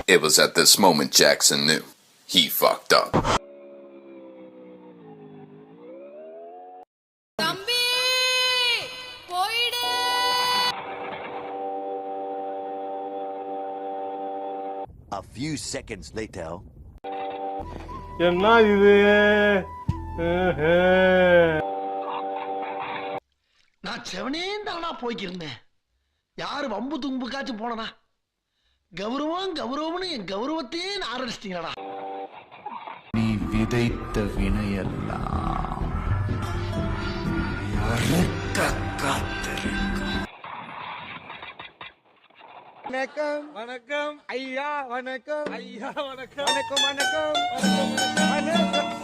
It was at this moment Jackson knew he fucked up. A few seconds later. என்ன இது? நான் செவனே தானா போய்க்கிருந்தேன். யாரு வம்பு தும்புக்காச்சும் போனனா? கௌரவம் கௌரவம்னு என் கௌரவத்தையே ஆரம்பிச்சிட்டீங்களா? நீ விதைத்த வினையெல்லாம் அறுக்க காத்திருக்கும். வணக்கம் வணக்கம் ஐயா, வணக்கம் ஐயா, வணக்கம் வணக்கம் வணக்கம் வணக்கம் வணக்கம்.